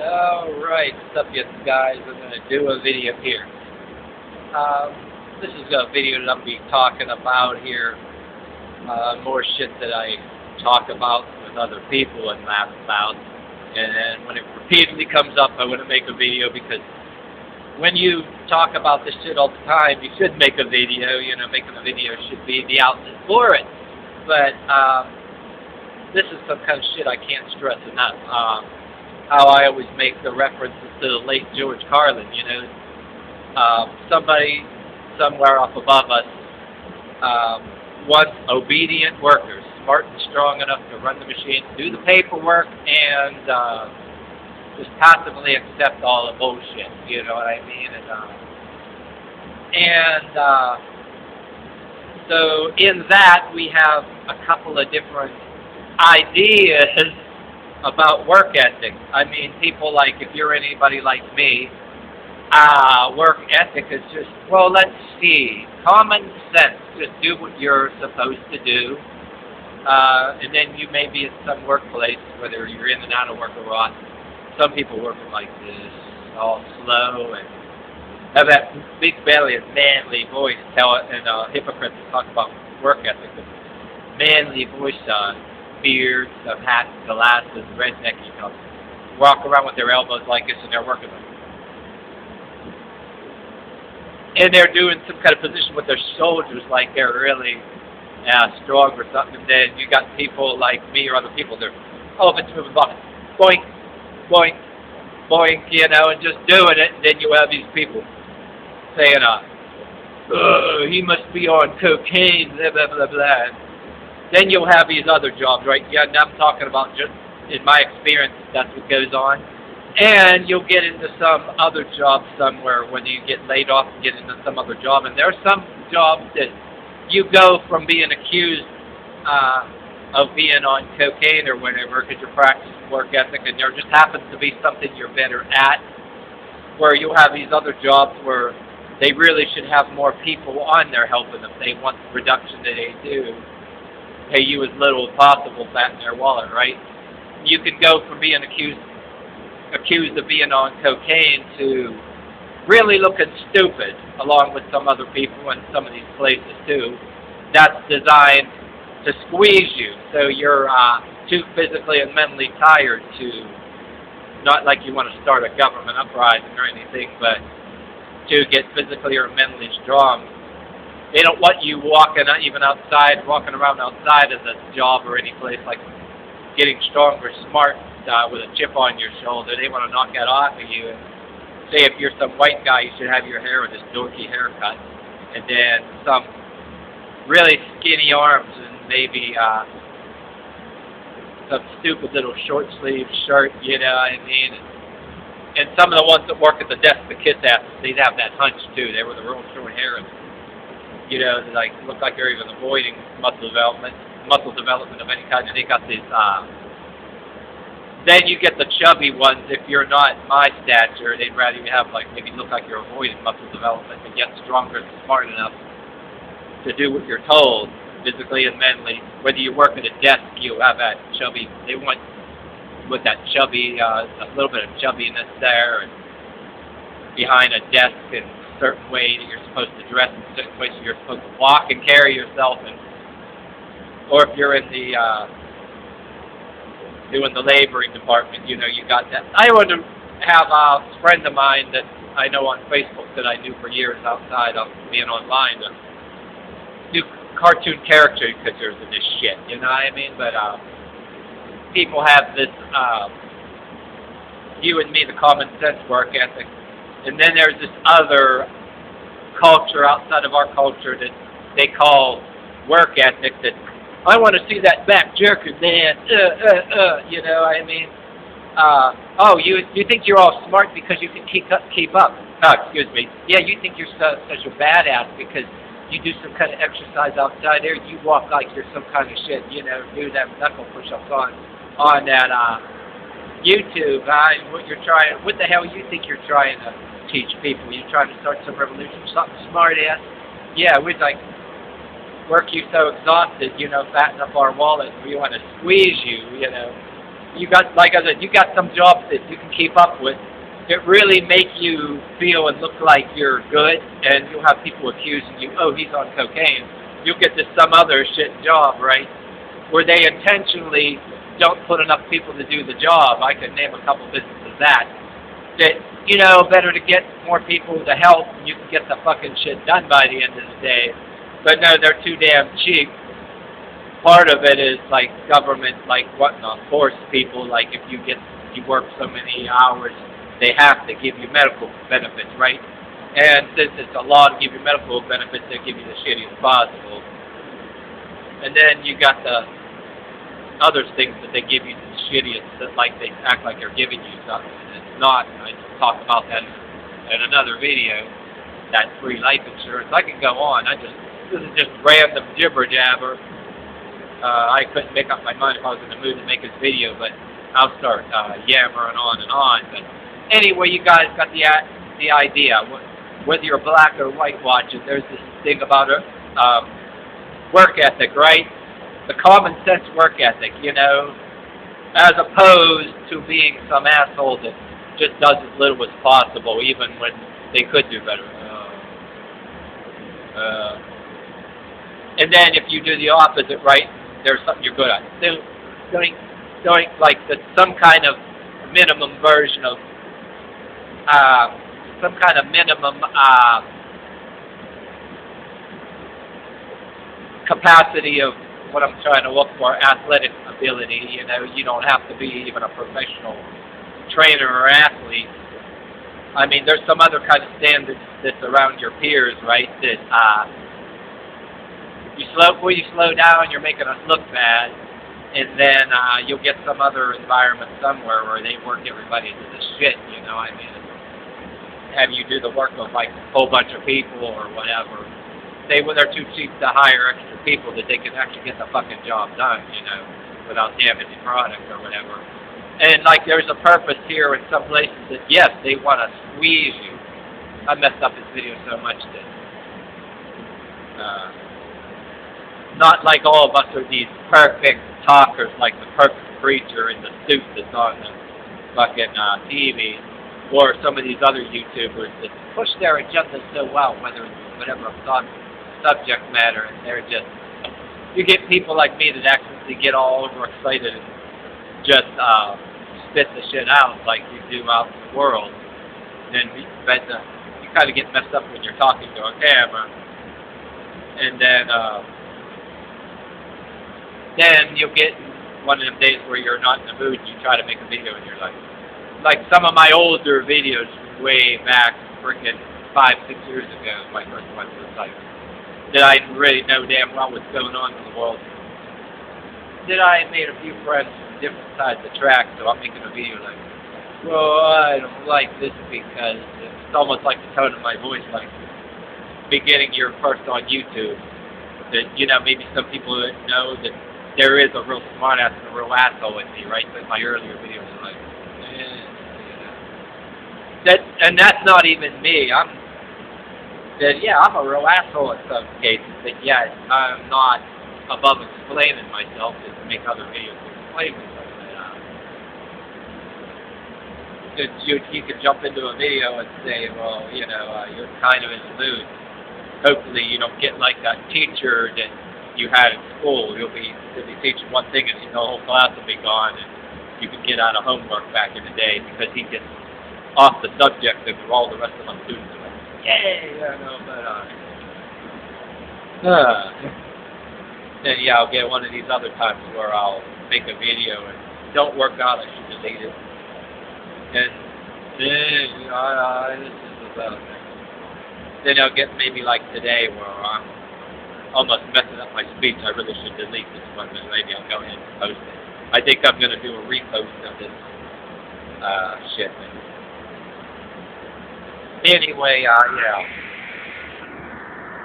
Alright, what's up you guys? I'm going to do a video here. This is a video that I'll be talking about here. More shit that I talk about with other people and laugh about. And when it repeatedly comes up, I want to make a video because when you talk about this shit all the time, you should make a video. You know, making a video should be the outlet for it. But this is some kind of shit I can't stress enough. How I always make the references to the late George Carlin, you know. Somebody somewhere up above us wants obedient workers, smart and strong enough to run the machine, do the paperwork, and just passively accept all the bullshit, you know what I mean? So in that, we have a couple of different ideas about work ethic. I mean, people like, if you're anybody like me, work ethic is just, well, let's see, common sense. Just do what you're supposed to do. And then you may be in some workplace, whether you're in and out of work or what. Some people work like this, all slow and have that big belly and manly voice, and hypocrites talk about work ethic. Manly voice, beards, hats, glasses, redneck, you know, walk around with their elbows like this and they're working them. And they're doing some kind of position with their shoulders like they're really strong or something. And then you got people like me or other people, they're, oh, if it's moving, boink, boink, boink, you know, and just doing it. And then you have these people saying, he must be on cocaine, blah, blah, blah, blah. Then you'll have these other jobs, right? Yeah, and I'm talking about just, in my experience, that's what goes on. And you'll get into some other job somewhere when you get laid off and get into some other job. And there are some jobs that you go from being accused of being on cocaine or whatever because you're practicing work ethic, and there just happens to be something you're better at, where you'll have these other jobs where they really should have more people on there helping them. They want the production that they do. Pay you as little as possible fat in their wallet, right? You can go from being accused of being on cocaine to really looking stupid along with some other people in some of these places too. That's designed to squeeze you so you're too physically and mentally tired to, not like you want to start a government uprising or anything, but to get physically or mentally strong. They don't want you walking even outside, walking around outside of the job or any place like getting strong or smart with a chip on your shoulder. They want to knock that off of you. And say if you're some white guy, you should have your hair with this dorky haircut, and then some really skinny arms and maybe some stupid little short sleeve shirt, you know what I mean? And some of the ones that work at the desk, the kiss asses, they'd have that hunch too. They were the real short hair. And, you know, like look like they're even avoiding muscle development of any kind. And they got these. Then you get the chubby ones. If you're not my stature, they'd rather you have like maybe look like you're avoiding muscle development, but get stronger and smart enough to do what you're told, physically and mentally. Whether you work at a desk, you have that chubby. They want with that chubby, a little bit of chubbiness there, and behind a desk and certain way that you're supposed to dress, in certain ways you're supposed to walk and carry yourself, and or if you're in the doing the laboring department, you know, you got that. I want to have a friend of mine that I know on Facebook that I knew for years outside of being online to do cartoon caricatures of this shit, you know what I mean? But people have this you and me, the common sense work ethic. And then there's this other culture outside of our culture that they call work ethic that I want to see that back jerking, man. You know what I mean? Oh, you think you're all smart because you can keep up. Excuse me. Yeah, you think you're such a badass because you do some kind of exercise outside there. You walk like you're some kind of shit, you know, do them knuckle push-ups on that YouTube. What the hell you think you're trying to teach people? You're trying to start some revolution, something smart ass? Yeah, we'd like work you so exhausted, you know, fatten up our wallet. We want to squeeze you, you know. You got, like I said, you got some jobs that you can keep up with that really make you feel and look like you're good, and you'll have people accusing you, oh, he's on cocaine. You'll get to some other shit job, right, where they intentionally don't put enough people to do the job. I could name a couple businesses that, better to get more people to help, and you can get the fucking shit done by the end of the day. But no, they're too damn cheap. Part of it is like government, like wanting to force people, like if you work so many hours, they have to give you medical benefits, right? And since it's a law to give you medical benefits, they give you the shittiest possible. And then you got the other things that they give you the shittiest, that like they act like they're giving you something, and it's not. And I talked about that in another video, that free life insurance. I can go on. This is just random jibber jabber. I couldn't make up my mind if I was in the mood to make this video, but I'll start yammering on and on. But anyway, you guys got the idea. Whether you're black or white watching, there's this thing about work ethic, right? The common sense work ethic, as opposed to being some asshole that just does as little as possible, even when they could do better. And then if you do the opposite, right, there's something you're good at. Doing like some kind of minimum version of some kind of minimum capacity of what I'm trying to look for, athletic ability. You don't have to be even a professional trainer or athlete. I mean, there's some other kind of standards that's around your peers, right, that you slow down, you're making us look bad, and then you'll get some other environment somewhere where they work everybody to the shit, I mean, have you do the work of like a whole bunch of people or whatever. They're too cheap to hire extra people that they can actually get the fucking job done, without damaging product or whatever. And like there's a purpose here in some places that, yes, they want to squeeze you. I messed up this video so much that not like all of us are these perfect talkers, like the perfect preacher in the suit that's on the fucking TV, or some of these other YouTubers that push their agenda so well, whether it's whatever subject matter, and they're just, you get people like me that actually get all overexcited and just spit the shit out like you do out in the world. Then you kind of get messed up when you're talking to a camera, and then you'll get one of them days where you're not in the mood and you try to make a video and you're like some of my older videos way back, freaking 5-6 years ago, my first one was like, that I didn't really know damn well what's going on in the world. That I made a few friends from different sides of the track, so I'm making a video like, well, I don't like this because it's almost like the tone of my voice, like beginning your first on YouTube. That, maybe some people know that there is a real smart ass and a real asshole in me, right? But my earlier videos are like, and that's not even me. I'm a real asshole in some cases, but yet I'm not above explaining myself to make other videos to explain myself. You could jump into a video and say, well, you're kind of in the mood. Hopefully you don't get like that teacher that you had in school. You'll be teaching one thing and the whole class will be gone, and you can get out of homework back in the day because he gets off the subject and all the rest of my students are like, yay, then I'll get one of these other times where I'll make a video and don't work out, I should delete it. And then, this is about it. Then I'll get maybe like today where I'm almost messing up my speech. I really should delete this one, but maybe I'll go ahead and post it. I think I'm going to do a repost of this shit. Anyway, yeah.